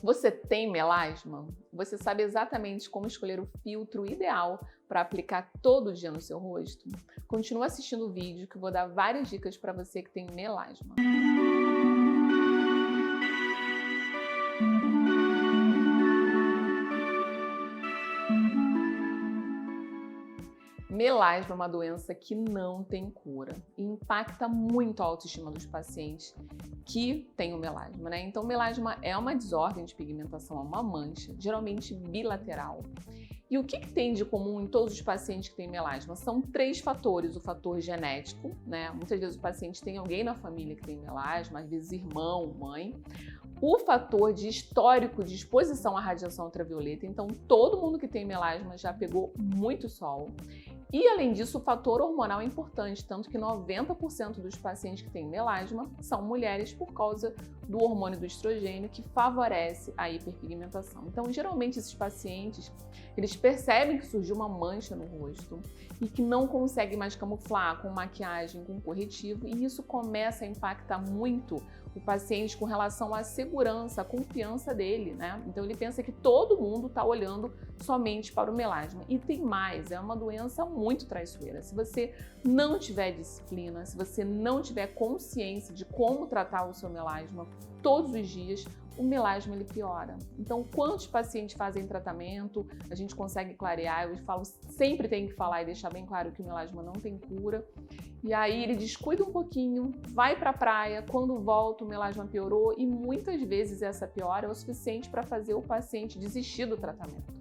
Você tem melasma? Você sabe exatamente como escolher o filtro ideal para aplicar todo dia no seu rosto? Continua assistindo o vídeo que eu vou dar várias dicas para você que tem melasma. Melasma é uma doença que não tem cura e impacta muito a autoestima dos pacientes que têm o melasma, né? Então, melasma é uma desordem de pigmentação, é uma mancha, geralmente bilateral. E o que tem de comum em todos os pacientes que têm melasma? São 3 fatores. O fator genético, né? Muitas vezes o paciente tem alguém na família que tem melasma, às vezes irmão, mãe. O fator de histórico de exposição à radiação ultravioleta, então todo mundo que tem melasma já pegou muito sol. E além disso, o fator hormonal é importante, tanto que 90% dos pacientes que têm melasma são mulheres por causa do hormônio do estrogênio que favorece a hiperpigmentação. Então, geralmente esses pacientes, eles percebem que surgiu uma mancha no rosto e que não conseguem mais camuflar com maquiagem, com corretivo, e isso começa a impactar muito o paciente com relação à segurança, à confiança dele, né? Então ele pensa que todo mundo está olhando somente para o melasma. E tem mais, é uma doença muito traiçoeira. Se você não tiver disciplina, se você não tiver consciência de como tratar o seu melasma todos os dias, o melasma ele piora. Então, quantos pacientes fazem tratamento, a gente consegue clarear, eu falo, sempre tem que falar e deixar bem claro que o melasma não tem cura. E aí ele descuida um pouquinho, vai para a praia, quando volta o melasma piorou e muitas vezes essa piora é o suficiente para fazer o paciente desistir do tratamento.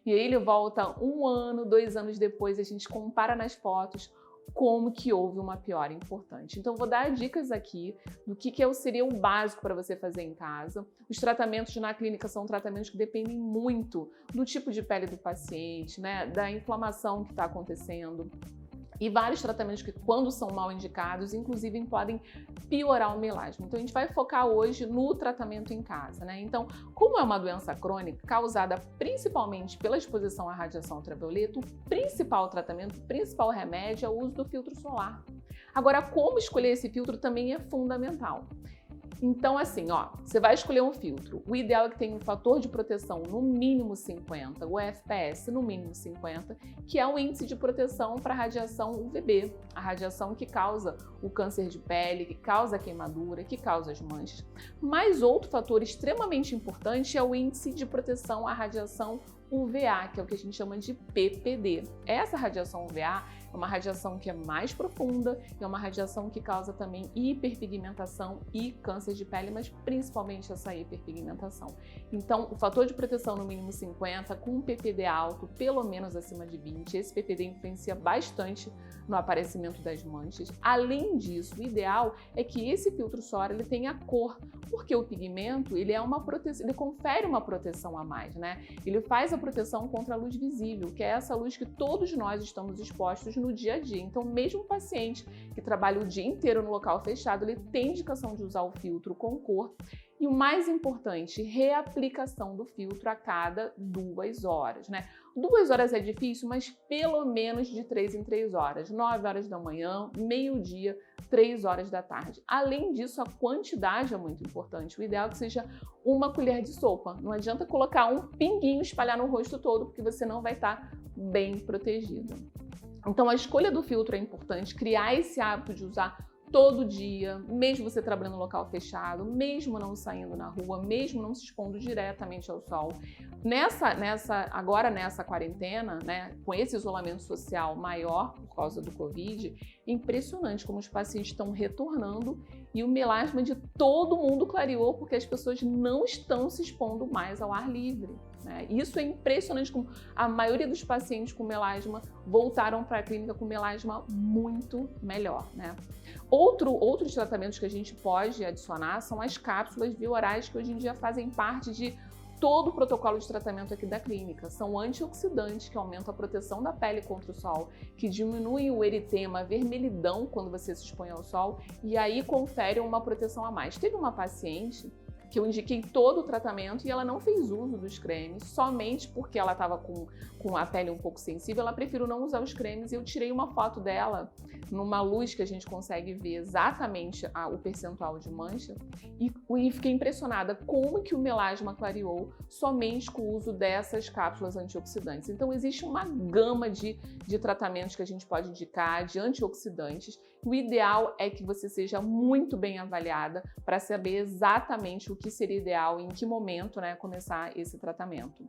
E aí ele volta 1 ano, 2 anos depois, a gente compara nas fotos como que houve uma piora importante. Então, vou dar dicas aqui do que seria o básico para você fazer em casa. Os tratamentos na clínica são tratamentos que dependem muito do tipo de pele do paciente, né, da inflamação que está acontecendo. E vários tratamentos que, quando são mal indicados, inclusive podem piorar o melasma. Então, a gente vai focar hoje no tratamento em casa, né? Então, como é uma doença crônica causada principalmente pela exposição à radiação ultravioleta, o principal tratamento, o principal remédio é o uso do filtro solar. Agora, como escolher esse filtro também é fundamental. Então, assim, ó, você vai escolher um filtro. O ideal é que tenha um fator de proteção no mínimo 50, o FPS no mínimo 50, que é o índice de proteção para a radiação UVB, a radiação que causa o câncer de pele, que causa a queimadura, que causa as manchas. Mas outro fator extremamente importante é o índice de proteção à radiação UVA, que é o que a gente chama de PPD. Essa radiação UVA é uma radiação que é mais profunda, é uma radiação que causa também hiperpigmentação e câncer de pele, mas principalmente essa hiperpigmentação. Então, o fator de proteção no mínimo 50, com um PPD alto, pelo menos acima de 20, esse PPD influencia bastante no aparecimento das manchas. Além disso, o ideal é que esse filtro solar ele tenha cor, porque o pigmento ele é uma proteção, ele confere uma proteção a mais, né? Ele faz a proteção contra a luz visível, que é essa luz que todos nós estamos expostos no dia a dia. Então, mesmo o paciente que trabalha o dia inteiro no local fechado, ele tem indicação de usar o filtro com cor. E o mais importante, reaplicação do filtro a cada 2 horas, né? 2 horas é difícil, mas pelo menos de 3 em 3 horas. 9 horas da manhã, meio-dia, 3 horas da tarde. Além disso, a quantidade é muito importante. O ideal é que seja 1 colher de sopa. Não adianta colocar um pinguinho e espalhar no rosto todo, porque você não vai estar bem protegido. Então, a escolha do filtro é importante, criar esse hábito de usar todo dia, mesmo você trabalhando no local fechado, mesmo não saindo na rua, mesmo não se expondo diretamente ao sol. Agora nessa quarentena, né, com esse isolamento social maior por causa do Covid, é impressionante como os pacientes estão retornando e o melasma de todo mundo clareou porque as pessoas não estão se expondo mais ao ar livre, né? Isso é impressionante como a maioria dos pacientes com melasma voltaram para a clínica com melasma muito melhor, né? Outros tratamentos que a gente pode adicionar são as cápsulas biorais que hoje em dia fazem parte de todo o protocolo de tratamento aqui da clínica. São antioxidantes que aumentam a proteção da pele contra o sol, que diminuem o eritema, a vermelhidão quando você se expõe ao sol e aí conferem uma proteção a mais. Teve uma paciente que eu indiquei todo o tratamento e ela não fez uso dos cremes, somente porque ela estava com a pele um pouco sensível, ela preferiu não usar os cremes e eu tirei uma foto dela numa luz que a gente consegue ver exatamente o percentual de mancha e fiquei impressionada como que o melasma clareou somente com o uso dessas cápsulas antioxidantes. Então existe uma gama de tratamentos que a gente pode indicar, de antioxidantes. O ideal é que você seja muito bem avaliada para saber exatamente o que seria ideal e em que momento, né, começar esse tratamento.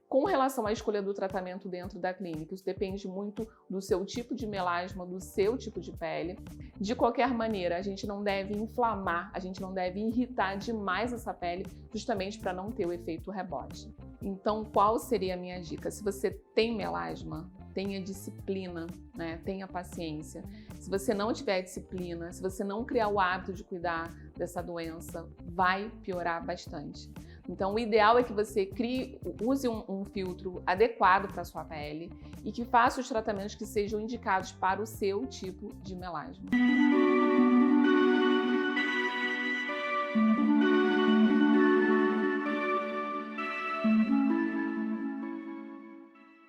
Com relação à escolha do tratamento dentro da clínica, isso depende muito do seu tipo de melasma, do seu tipo de pele. De qualquer maneira, a gente não deve inflamar, a gente não deve irritar demais essa pele, justamente para não ter o efeito rebote. Então, qual seria a minha dica? Se você tem melasma, tenha disciplina, né? Tenha paciência. Se você não tiver disciplina, se você não criar o hábito de cuidar dessa doença, vai piorar bastante. Então, o ideal é que você use um filtro adequado para a sua pele e que faça os tratamentos que sejam indicados para o seu tipo de melasma.